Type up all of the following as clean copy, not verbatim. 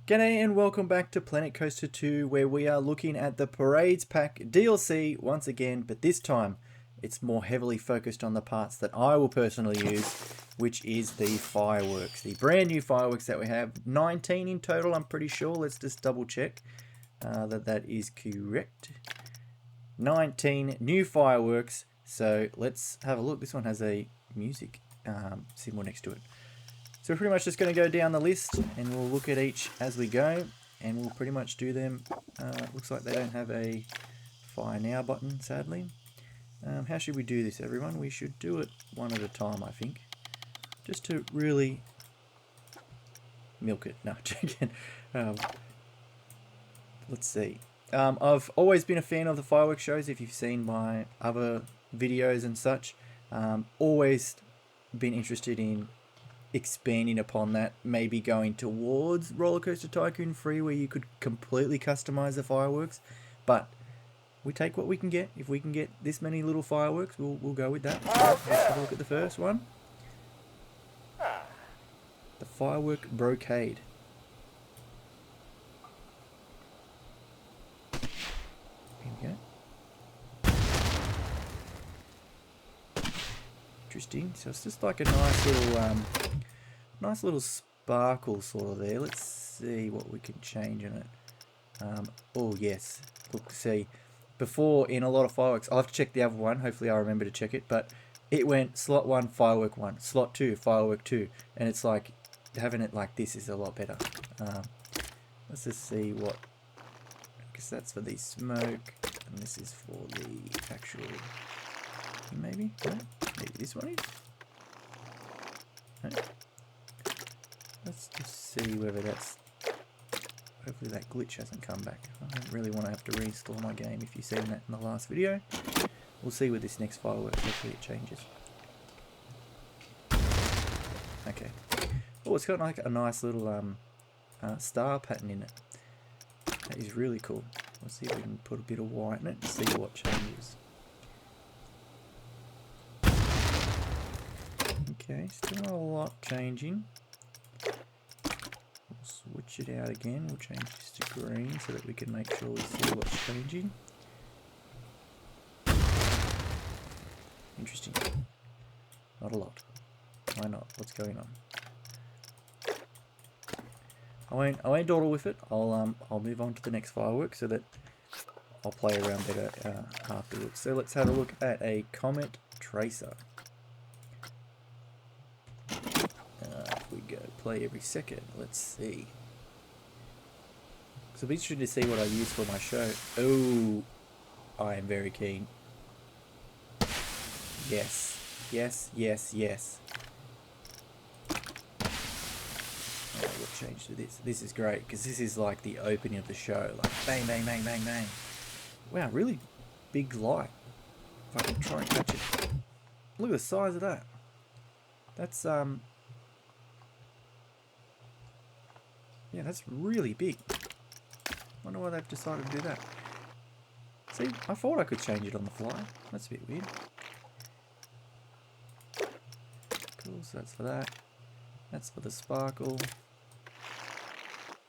G'day and welcome back to Planet Coaster 2, where we are looking at the Parades Pack DLC once again, but this time it's more heavily focused on the parts that I will personally use, which is the fireworks. The brand new fireworks that we have, 19 in total I'm pretty sure. Let's just double check that is correct. 19 new fireworks, so let's have a look. This one has a music symbol next to it. So we're pretty much just going to go down the list and we'll look at each as we go, and we'll pretty much do them. Looks like they don't have a fire now button, sadly. How should we do this, everyone? We should do it one at a time, I think, just to really milk it. No, joking. Let's see. I've always been a fan of the fireworks shows. If you've seen my other videos and such, always been interested in expanding upon that, maybe going towards Roller Coaster Tycoon 3 where you could completely customize the fireworks, but we take what we can get. If we can get this many little fireworks, we'll go with that. Let's have a look at the first one. The Firework Brocade. Here we go. Interesting. So it's just like a nice little sparkle sort of there. Let's see what we can change in it. Oh yes, look, see, before in a lot of fireworks, I'll have to check the other one, hopefully I remember to check it, but it went slot 1 firework 1, slot 2 firework 2, and it's like having it like this is a lot better. Let's just see what, because that's for the smoke and this is for the actual, maybe this one is. No. Let's just see whether that's... Hopefully that glitch hasn't come back. I don't really want to have to reinstall my game if you've seen that in the last video. We'll see with this next firework. Hopefully it changes. Okay. Oh, it's got like a nice little star pattern in it. That is really cool. Let's see if we can put a bit of white in it and see what changes. Okay, still not a lot changing. Switch it out again. We'll change this to green so that we can make sure we see what's changing. Interesting. Not a lot. Why not? What's going on? I won't dawdle with it. I'll move on to the next firework so that I'll play around better afterwards. So let's have a look at a Comet Tracer. We go play every second. Let's see. So be interested to see what I use for my show. Oh, I am very keen. Yes, yes, yes, yes. Oh, what changed to this? This is great because this is like the opening of the show. Like bang, bang, bang, bang, bang. Wow, really big light. If I can try and catch it. Look at the size of that. That's yeah, that's really big. Wonder why they've decided to do that. See, I thought I could change it on the fly. That's a bit weird. Cool, so that's for that. That's for the sparkle.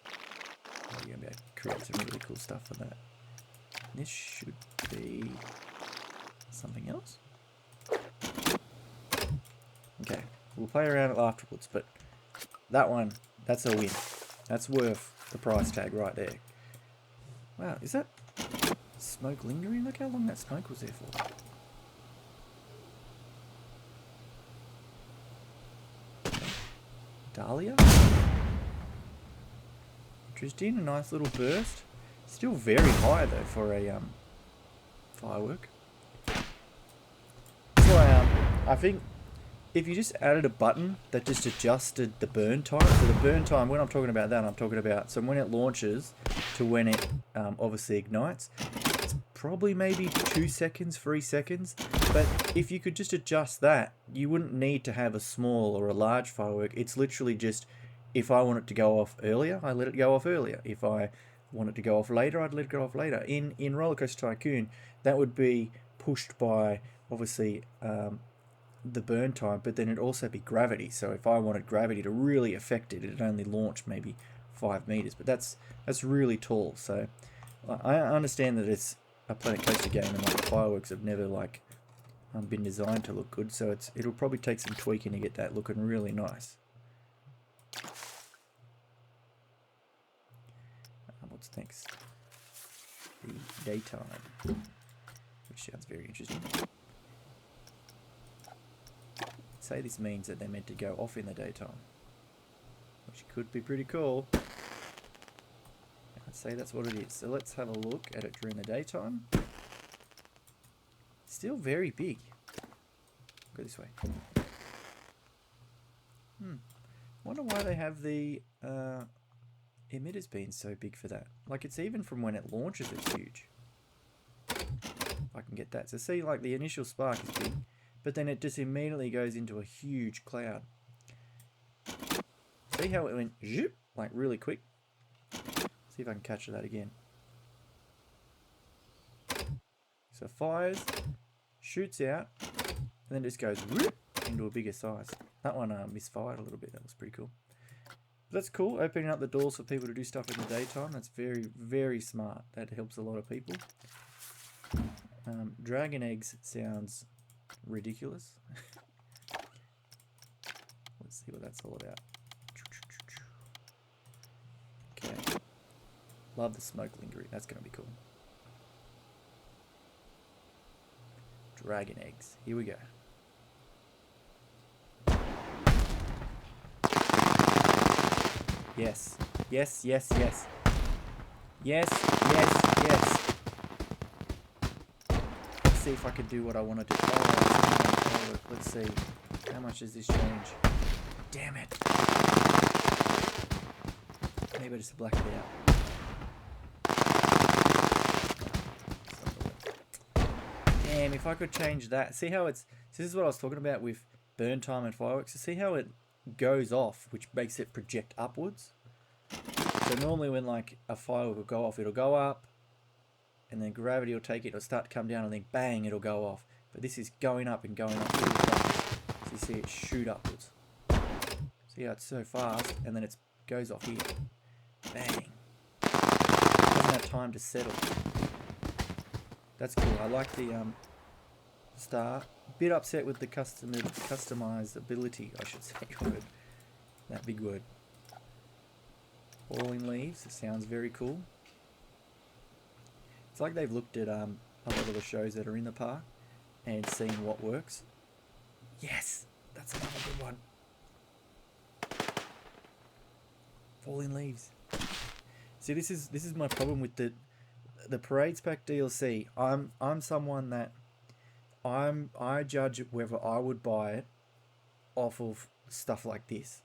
Oh, you're going to be able to create some really cool stuff for that. This should be something else. Okay, we'll play around it afterwards, but that one, that's a win. That's worth the price tag right there. Wow, is that smoke lingering? Look how long that smoke was there for. Okay. Dahlia? Interesting, a nice little burst. Still very high though for a firework. So I think if you just added a button that just adjusted the burn time, so the burn time, when I'm talking about that, I'm talking about, so when it launches to when it obviously ignites, it's probably maybe 2 seconds, 3 seconds, but if you could just adjust that, you wouldn't need to have a small or a large firework. It's literally just, if I want it to go off earlier, I let it go off earlier. If I want it to go off later, I'd let it go off later. In Roller Coaster Tycoon, that would be pushed by, obviously, the burn time, but then it'd also be gravity. So if I wanted gravity to really affect it, it'd only launch maybe 5 meters, but that's really tall. So I understand that it's a Planet Coaster game, and like the fireworks have never like been designed to look good, so it'll probably take some tweaking to get that looking really nice. What's next? The daytime, which sounds very interesting. Say this means that they're meant to go off in the daytime, which could be pretty cool. I'd say that's what it is. So let's have a look at it during the daytime. Still very big. Go this way. Wonder why they have the emitters being so big for that. Like, it's even from when it launches, it's huge. If I can get that. So see, like, the initial spark is big, but then it just immediately goes into a huge cloud. See how it went zoop, like really quick? See if I can capture that again. So fires, shoots out, and then just goes whoop into a bigger size. That one misfired a little bit. That was pretty cool. But that's cool, opening up the doors for people to do stuff in the daytime. That's very, very smart. That helps a lot of people. Dragon eggs sounds ridiculous. Let's see what that's all about. Okay. Love the smoke lingering. That's going to be cool. Dragon eggs. Here we go. Yes. Yes, yes, yes. Yes, yes, yes. Let's see if I can do what I want to do. Oh, let's see. How much does this change? Damn it. Maybe I just black it out. Damn, if I could change that. See how it's... So this is what I was talking about with burn time and fireworks. So see how it goes off, which makes it project upwards? So normally when like a firework will go off, it'll go up, and then gravity will take it, it'll start to come down, and then bang, it'll go off. But this is going up and going up really fast. So you see it shoot upwards. See how it's so fast, and then it goes off here. Bang. Doesn't have time to settle. That's cool. I like the star. Bit upset with the customizability, I should say. Word. That big word. Falling leaves. It sounds very cool. It's like they've looked at a lot of the shows that are in the park and seen what works. Yes, that's another good one. Falling leaves. See, this is my problem with the Parades Pack DLC. I'm someone that I judge whether I would buy it off of stuff like this.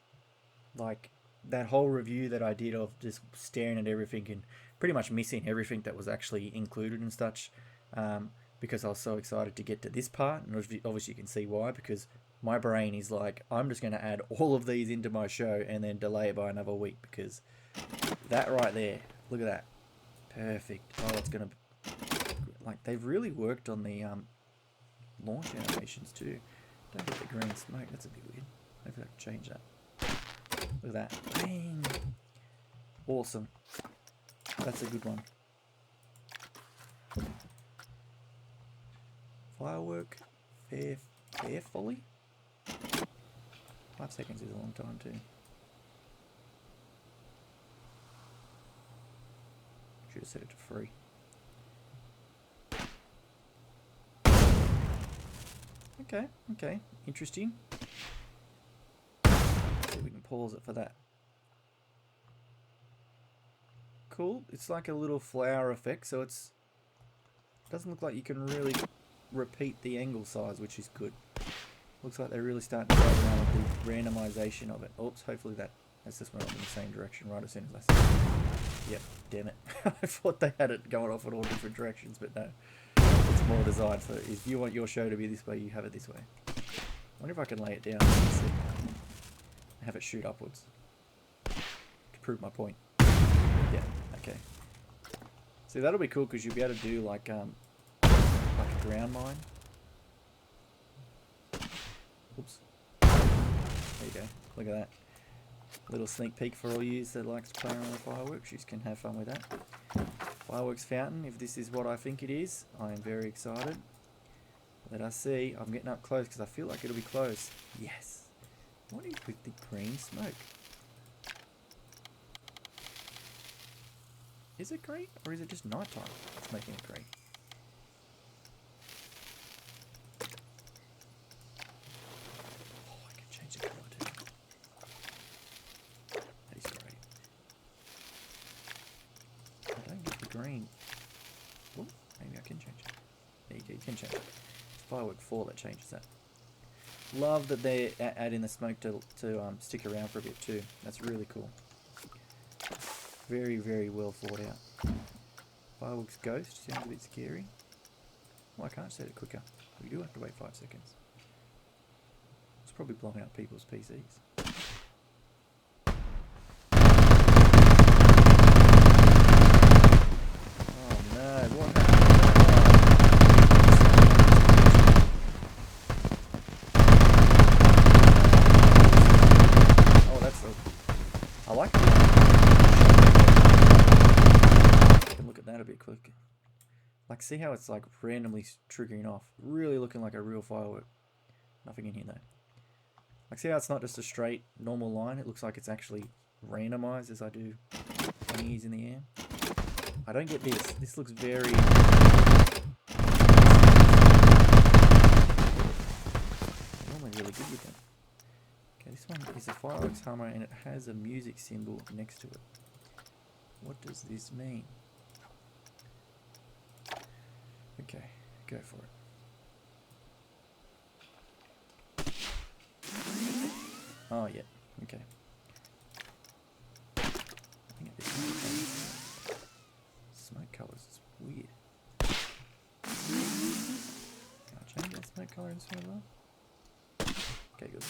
Like that whole review that I did of just staring at everything and pretty much missing everything that was actually included and such, because I was so excited to get to this part, and obviously you can see why, because my brain is like, I'm just going to add all of these into my show and then delay it by another week, because that right there, look at that, perfect. Oh, it's going to, like, they've really worked on the launch animations too. Don't get the green smoke, that's a bit weird. Maybe I can change that. Look at that. Bang. Awesome. That's a good one. Firework. Fairfully? 5 seconds is a long time too. Should have set it to free. Okay. Interesting. Let's see if we can pause it for that. Cool. It's like a little flower effect, so it doesn't look like you can really repeat the angle size, which is good. Looks like they're really starting to play around with the randomization of it. Oops, hopefully that's just went off in the same direction right as soon as I said it. Yep, damn it. I thought they had it going off in all different directions, but no. It's more designed, so if you want your show to be this way, you have it this way. I wonder if I can lay it down and see. Have it shoot upwards. To prove my point. Yeah, okay. See, that'll be cool because you'll be able to do like a ground mine. Oops. There you go. Look at that. Little sneak peek for all you that likes to play around with fireworks. You can have fun with that. Fireworks fountain, if this is what I think it is, I am very excited. Let us see. I'm getting up close because I feel like it'll be close. Yes. What is with the green smoke? Is it green or is it just nighttime that's making it green? Oh, I can change the colour too. That is great. I don't get the green. Oh, maybe I can change it. There you go, you can change it. It's Firework 4 that changes that. Love that they're adding the smoke to stick around for a bit too. That's really cool. Very, very well thought out. Fireworks Ghost sounds a bit scary. Well, I can't set it quicker. We do have to wait 5 seconds. It's probably blowing up people's PCs. Oh no, what happened? Oh, that's a... I like it. Look at that a bit quick. Like, see how it's like randomly triggering off. Really looking like a real firework. Nothing in here though. Like, see how it's not just a straight normal line. It looks like it's actually randomized as I do thingies in the air. I don't get this. This looks very... normally really good with them. Okay, this one is a fireworks hammer and it has a music symbol next to it. What does this mean? Okay, go for it. Oh, yeah, okay. I think it's smoke colours, it's weird. Can I change that smoke colour in this one as well? Okay, good.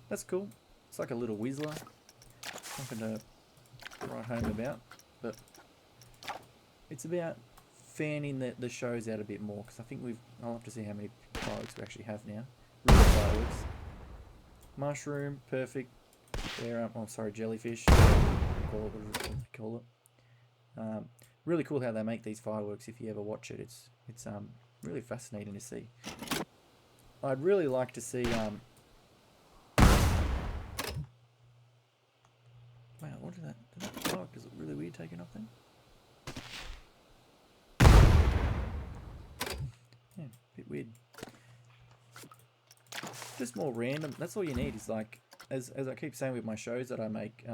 That's cool. It's like a little whistler. Nothing to write home about, but it's about fanning the shows out a bit more, because I think I'll have to see how many fireworks we actually have now. Real fireworks. Mushroom, perfect. There, oh sorry, jellyfish. Call it what you call it. Really cool how they make these fireworks. If you ever watch it, it's really fascinating to see. I'd really like to see wow, what is that? Did that firework does look really weird taking off then? Yeah, a bit weird. Just more random. That's all you need is, like, as I keep saying with my shows that I make,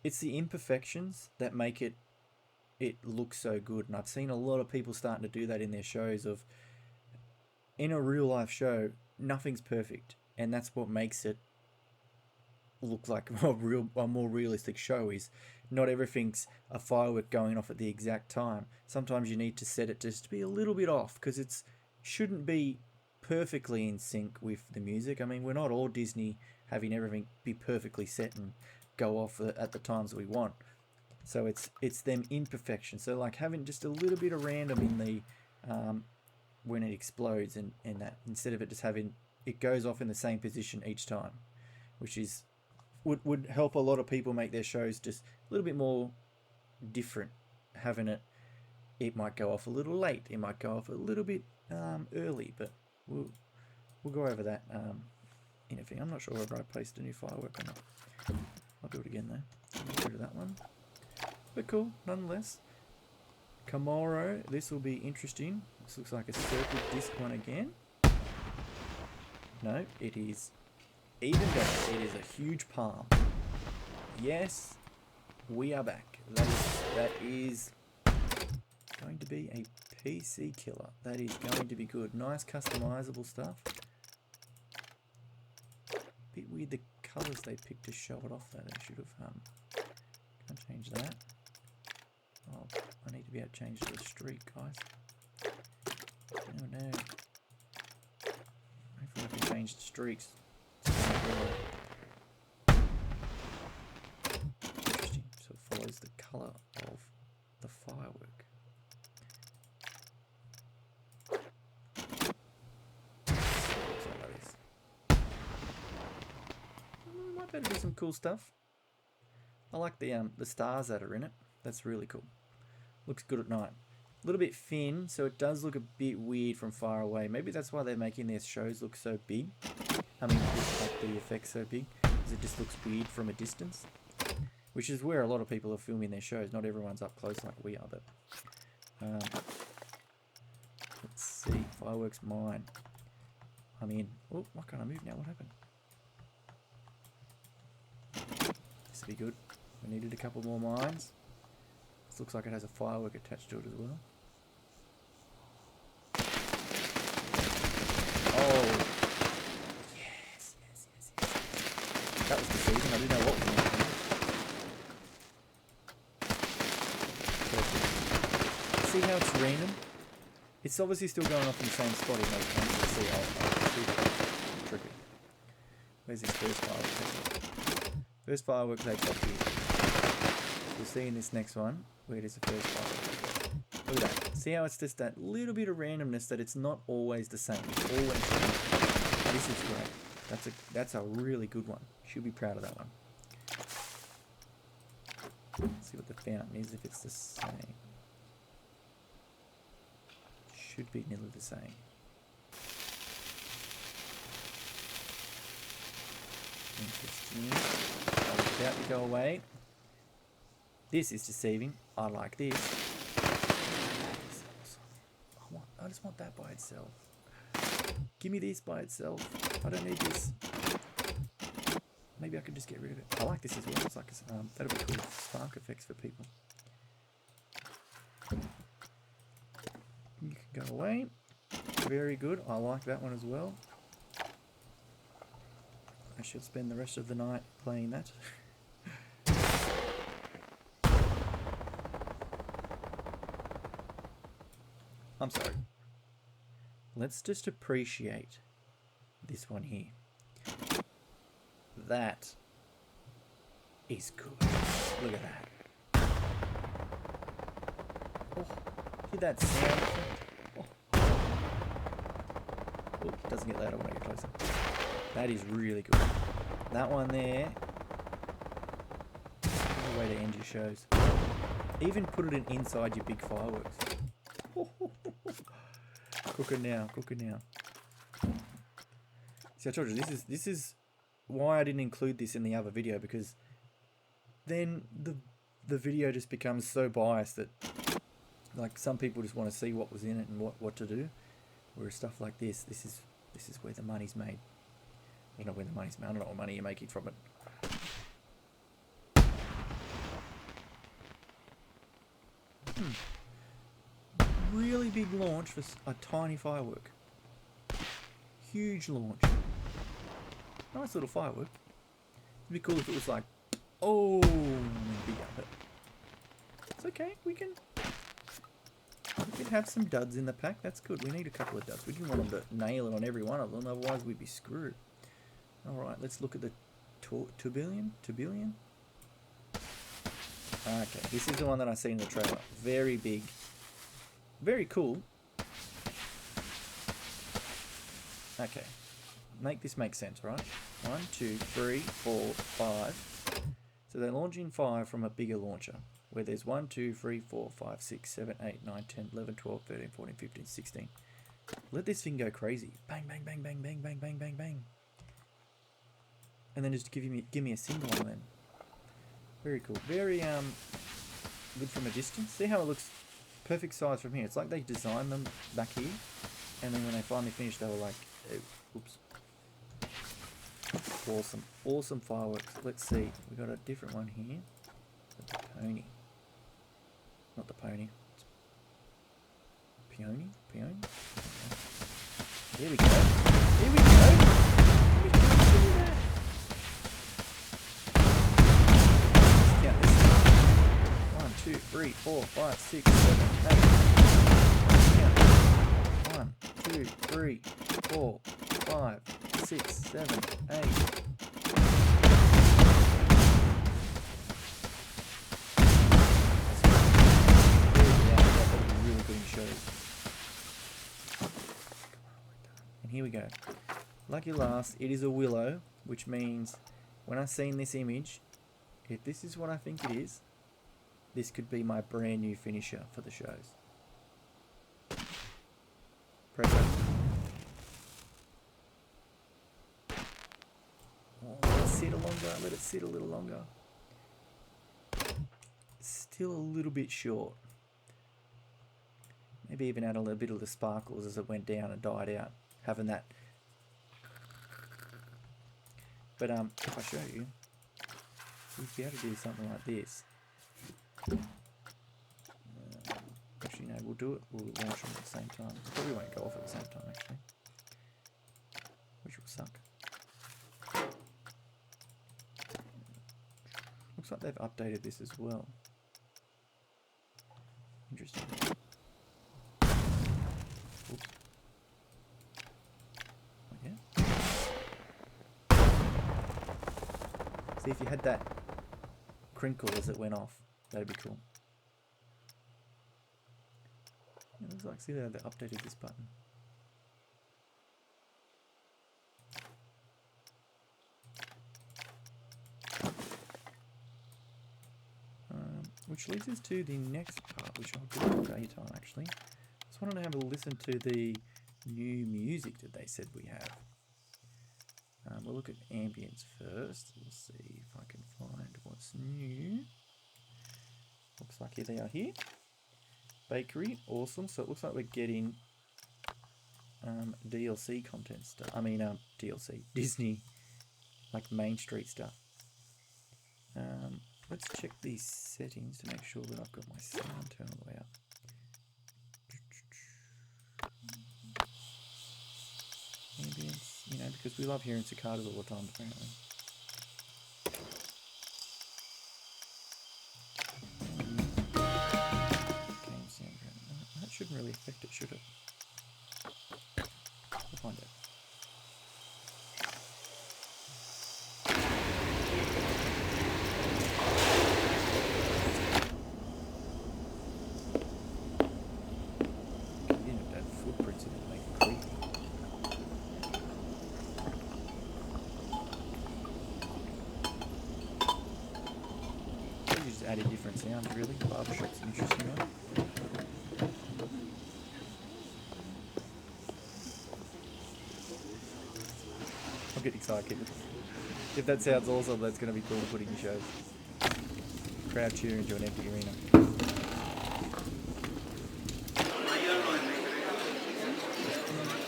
it's the imperfections that make it look so good. And I've seen a lot of people starting to do that in their shows. Of in a real life show, nothing's perfect, and that's what makes it look like a more realistic show. Is not everything's a firework going off at the exact time. Sometimes you need to set it just to be a little bit off, because it shouldn't be perfectly in sync with the music. I mean, we're not all Disney having everything be perfectly set and go off at the times we want. So it's them imperfections. So like having just a little bit of random in the when it explodes, and that instead of it just having it goes off in the same position each time, which is would help a lot of people make their shows just a little bit more different. Having it might go off a little late, it might go off a little bit early, but we'll go over that in a thing. I'm not sure whether I placed a new firework or not. I'll do it again though. Get rid of that one. But cool, nonetheless. Komoro, this will be interesting. This looks like a circle disc one again. No, it is even better. It is a huge palm. Yes, we are back. That is going to be a PC killer. That is going to be good. Nice customizable stuff. Bit weird the colours they picked to show it off though. They should have can't change that. Oh, I need to be able to change the streak, guys. Oh no. Hopefully I can change the streaks. Interesting. So it follows the colour of the firework. Might be That'd do some cool stuff. I like the stars that are in it. That's really cool. Looks good at night. A little bit thin, so it does look a bit weird from far away. Maybe that's why they're making their shows look so big. I mean, like the effects so big, because it just looks weird from a distance. Which is where a lot of people are filming their shows. Not everyone's up close like we are, but let's see. Fireworks mine. I'm in. Oh, why can't I move now? What happened? This will be good. We needed a couple more mines. This looks like it has a firework attached to it as well. Oh, yes. That was deceiving. I didn't know what was going to happen. Perfect. See how it's random? It's obviously still going off in the same spot. It makes sense to see. I'll see that. Tricky. Where's this first firework? First firework takes off here. You'll see in this next one where it is the first firework. Look at that. See how it's just that little bit of randomness that it's not always the same. It's always different. This is great. That's a really good one. Should be proud of that one. Let's see what the fountain is, if it's the same. Should be nearly the same. Interesting. It's about to go away. This is deceiving. I like this. That is awesome. I just want that by itself. Give me this by itself. I don't need this. Maybe I could just get rid of it. I like this as well. It's like that'll be cool. Spark effects for people. You can go away. Very good. I like that one as well. I should spend the rest of the night playing that. I'm sorry. Let's just appreciate this one here. That is good. Look at that. Oh, hear that sound? Oh, it doesn't get louder when I get closer. That is really good. That one there. What a way to end your shows. Even put it inside your big fireworks. Cooking now, cooking now. See, I told you this is why I didn't include this in the other video, because then the video just becomes so biased that like some people just want to see what was in it and what to do. Whereas stuff like this is where the money's made. You know, where the money's made. I don't know what money you're making from it. Really big launch for a tiny firework. Huge launch. Nice little firework. It'd be cool if it was like, oh, bigger, but it's okay. We can have some duds in the pack. That's good. We need a couple of duds. We didn't want them to nail it on every one of them, otherwise we'd be screwed. All right, let's look at the tourbillon. Okay, this is the one that I see in the trailer. Very big. Very cool. Okay. Make this make sense, right? 1, 2, 3, 4, 5. So they're launching 5 from a bigger launcher. Where there's 1, 2, 3, 4, 5, 6, 7, 8, 9, 10, 11, 12, 13, 14, 15, 16. Let this thing go crazy. Bang, bang, bang, bang, bang, bang, bang, bang, bang. And then just give me a single one then. Very cool. Very good from a distance. See how it looks perfect size from here. It's like they designed them back here, and then when they finally finished, they were like, oops. Awesome fireworks. Let's see. We got a different one here. The pony. Not the pony. Peony? Peony? Here we go. Here we go. Count this. 1, 2, 3, 4, 5, 6, 7, 8. Count. 1, 2, 3, 4, 5, 6, 7, 8. And here we go. Lucky last, it is a willow, which means when I seen this image, if this is what I think it is, this could be my brand new finisher for the shows. Press it. Oh, let it sit longer. Let it sit a little longer. Still a little bit short. Maybe even add a little bit of the sparkles as it went down and died out. Having that. But if I show you, we'd be able to do something like this. Actually, no, we'll do it. We'll launch them at the same time. Probably won't go off at the same time, actually. Which will suck. Looks like they've updated this as well. Interesting. Oops. Oh, yeah. See if you had that crinkle as it went off, that'd be cool. It looks like, see there, they updated this button. Which leads us to the next part, which I'll do in daytime actually. Just wanted to have a listen to the new music that they said we have. We'll look at ambience first. We'll see if I can find what's new. Looks like here they are here. Bakery, awesome. So it looks like we're getting DLC content stuff. I mean, DLC, Disney, like Main Street stuff. Let's check these settings to make sure that I've got my sound turned all the way up. Ambience, you know, because we love hearing cicadas all the time, apparently. Game sound. That shouldn't really affect it, should it? We'll find out. Added different sounds, really. Barbershop's an interesting one. I'll get excited. If that sounds awesome, that's going to be cool to put in your shows. Crowd cheer into an empty arena.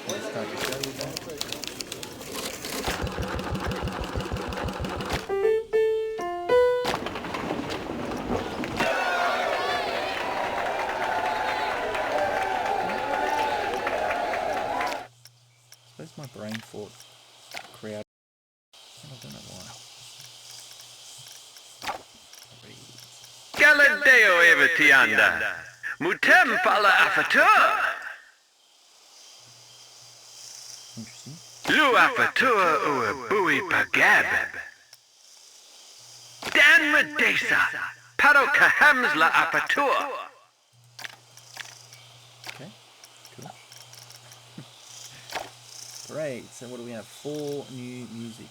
Let's start the show with that. My brain thought crowd. I don't know why. Galadeo evitianda. Mutem pala afatur. Interesting. Lu afatur ua bui pagab. Dan medesa. Paro kahamsla afatur. Okay, cool. Great, so what do we have? 4 new music.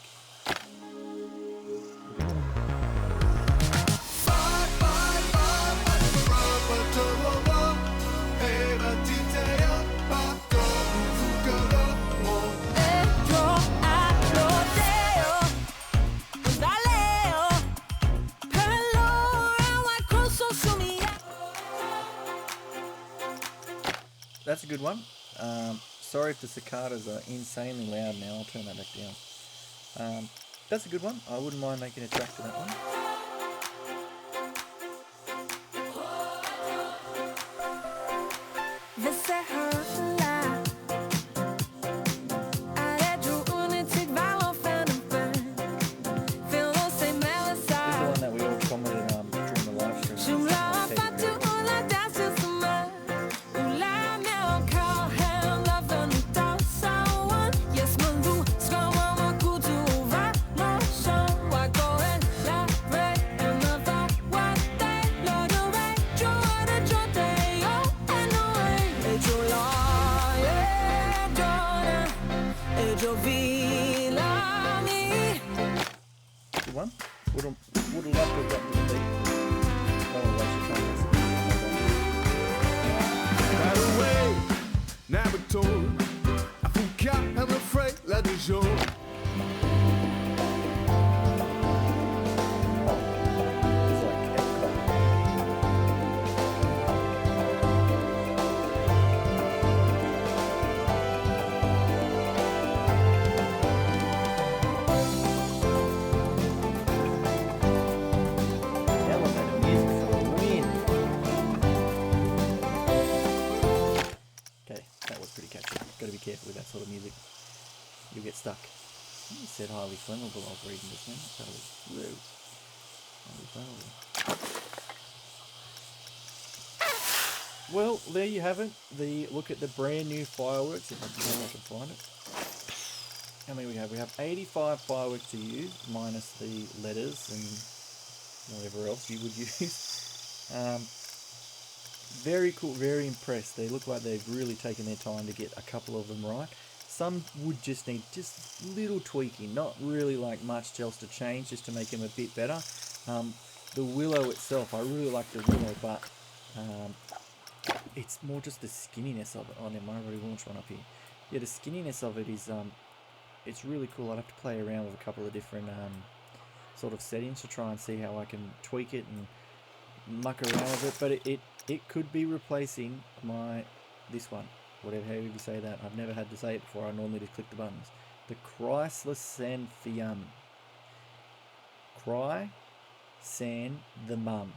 That's a good one. Sorry if the cicadas are insanely loud now. I'll turn that back down. That's a good one. I wouldn't mind making a track to that one. Your love. highly flammable. I was reading this now. Highly flammable. Well, there you have it. The look at the brand new fireworks. If I can find it. How many we have? We have 85 fireworks to use, minus the letters and whatever else you would use. Very cool, very impressed. They look like they've really taken their time to get a couple of them right. Some would just need just little tweaking, not really like much else to change, just to make them a bit better. The willow itself, I really like the willow, but it's more just the skinniness of it. Oh, there might already launch one up here. Yeah, the skinniness of it is it's really cool. I'd have to play around with a couple of different sort of settings to try and see how I can tweak it and muck around with it. But it could be replacing this one, however you say that. I've never had to say it before. I normally just click the buttons. The Chrysanthemum. Chrysanthemum.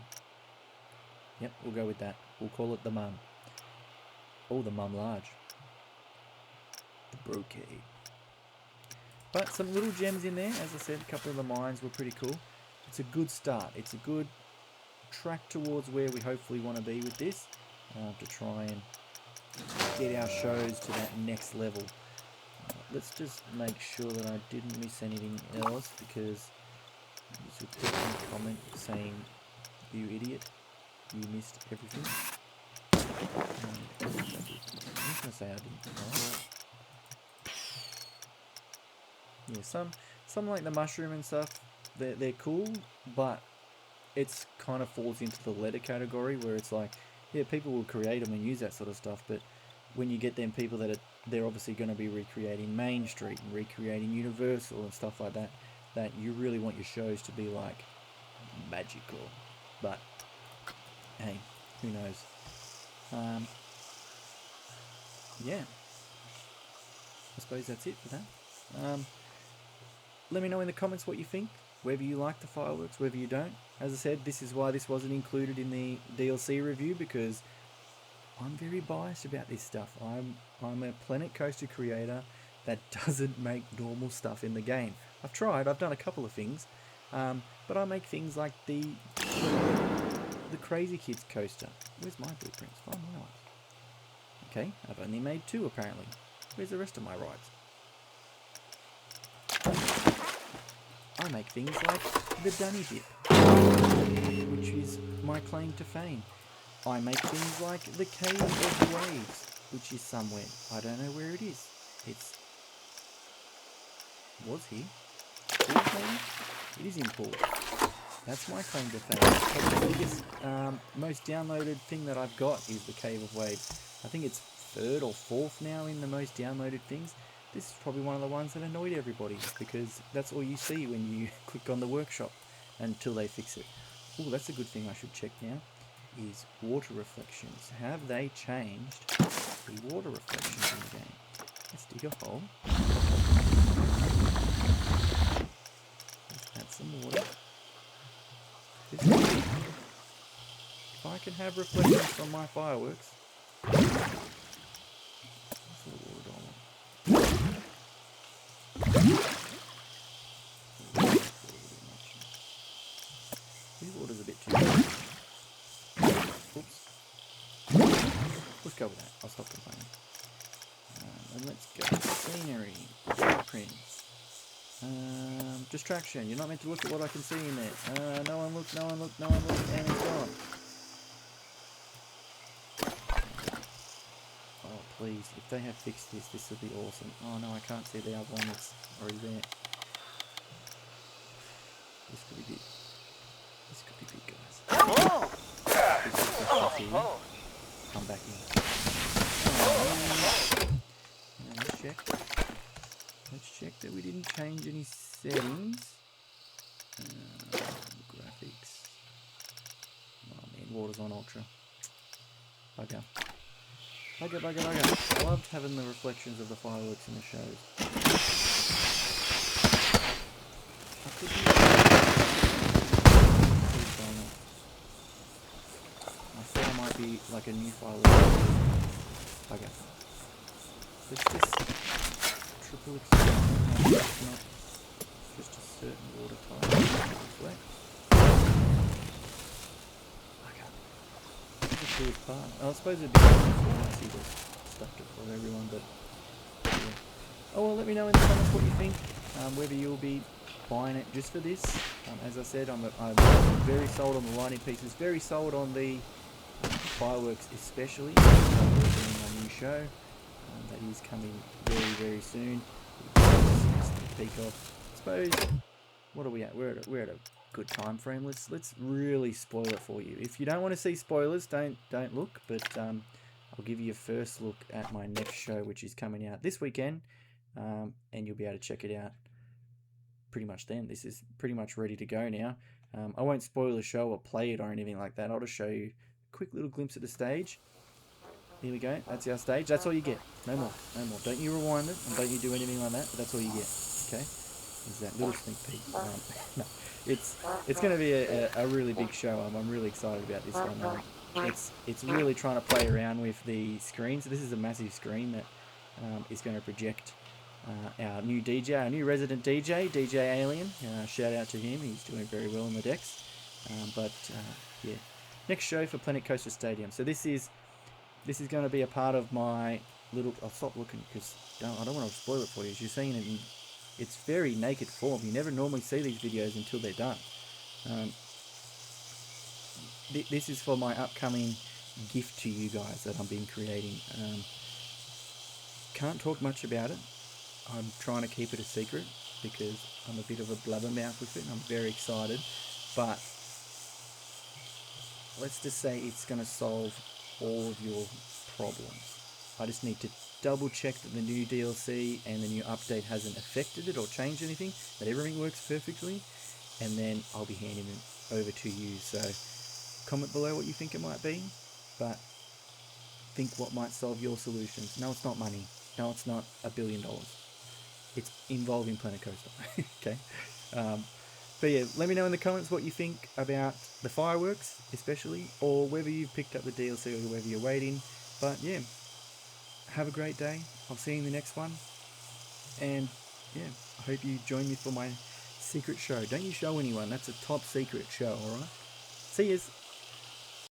Yep, we'll go with that. We'll call it the mum. Oh, the mum large. The brocade. But some little gems in there. As I said, a couple of the mines were pretty cool. It's a good start. It's a good track towards where we hopefully want to be with this. To try and get our shows to that next level. Let's just make sure that I didn't miss anything else, because this would put a comment saying, "You idiot, you missed everything." I'm just gonna say I didn't. Right. Yeah, some like the mushroom and stuff, they're cool, but it's kind of falls into the letter category where it's like, yeah, people will create them and use that sort of stuff, but when you get them people that they're obviously going to be recreating Main Street and recreating Universal and stuff like that, that you really want your shows to be like magical. But hey, who knows? Yeah, I suppose that's it for that. Let me know in the comments what you think, whether you like the fireworks, whether you don't. As I said, this is why this wasn't included in the DLC review, because I'm very biased about this stuff. I'm a Planet Coaster creator that doesn't make normal stuff in the game. I've tried, I've done a couple of things, but I make things like the Crazy Kids coaster. Where's my blueprints? Find my rides. Okay, I've only made 2 apparently. Where's the rest of my rides? I make things like the Dunny Dip, which is my claim to fame. I make things like the Cave of Waves, which is somewhere. I don't know where it is. Was here. Port, maybe? It is in Port. That's my claim to fame. Probably the biggest, most downloaded thing that I've got is the Cave of Waves. I think it's 3rd or 4th now in the most downloaded things. This is probably one of the ones that annoyed everybody, because that's all you see when you click on the workshop until they fix it. Oh, that's a good thing I should check now, is water reflections. Have they changed the water reflections in the game? Let's dig a hole. Let's add some water. If I can have reflections from my fireworks. Water's a bit too much. Oops. Let's go with that. I'll stop complaining. And let's go. Scenery. Footprints. Distraction. You're not meant to look at what I can see in there. No one look, no one look, no one look, and it's gone. Oh, please. If they have fixed this, this would be awesome. Oh no, I can't see the other one that's already there. This could be big. This could be big, guys. Come back in. Let's check. Let's check that we didn't change any settings. Graphics. Oh man, water's on ultra. Bugger. Bugger, bugger, bugger. I loved having the reflections of the fireworks in the shows. I thought I might be like a new firework. Okay. Let's just triple explode. certain water type reflect. Okay. That's the coolest part. I suppose it'd be fancy to stuff it for everyone, but yeah. Oh well, let me know in the comments what you think. Whether you'll be buying it just for this. As I said, I'm very sold on the lighting pieces, very sold on the fireworks especially. Working on a new show that is coming very soon. Peak of, I suppose. What are we at? We're at a good time frame. Let's really spoil it for you. If you don't want to see spoilers, don't look. But I'll give you a first look at my next show, which is coming out this weekend, and you'll be able to check it out pretty much then. This is pretty much ready to go now. I won't spoil the show or play it or anything like that. I'll just show you a quick little glimpse of the stage. Here we go. That's our stage. That's all you get. No more. No more. Don't you rewind it, and don't you do anything like that. But that's all you get. Okay. Is that little sneak peek? No, it's going to be a really big show. I'm really excited about this one. It's really trying to play around with the screen. So this is a massive screen that is going to project our new DJ, our new resident DJ Alien. Shout out to him. He's doing very well in the decks. Yeah, next show for Planet Coaster Stadium. So this is going to be a part of my little. I'll stop looking because I don't want to spoil it for you. You're seeing it in its very naked form. You never normally see these videos until they're done. This is for my upcoming gift to you guys that I've been creating. Can't talk much about it. I'm trying to keep it a secret because I'm a bit of a blabbermouth with it. I'm very excited, but let's just say it's going to solve all of your problems. I just need to double check that the new DLC and the new update hasn't affected it or changed anything, that everything works perfectly, and then I'll be handing it over to you. So comment below what you think it might be, but think what might solve your solutions. No, it's not money. No, it's not $1 billion. It's involving Planet Coaster. Okay. But yeah, let me know in the comments what you think about the fireworks, especially, or whether you've picked up the DLC or whether you're waiting. But yeah, have a great day. I'll see you in the next one. And yeah, I hope you join me for my secret show. Don't you show anyone. That's a top secret show, alright? See yous.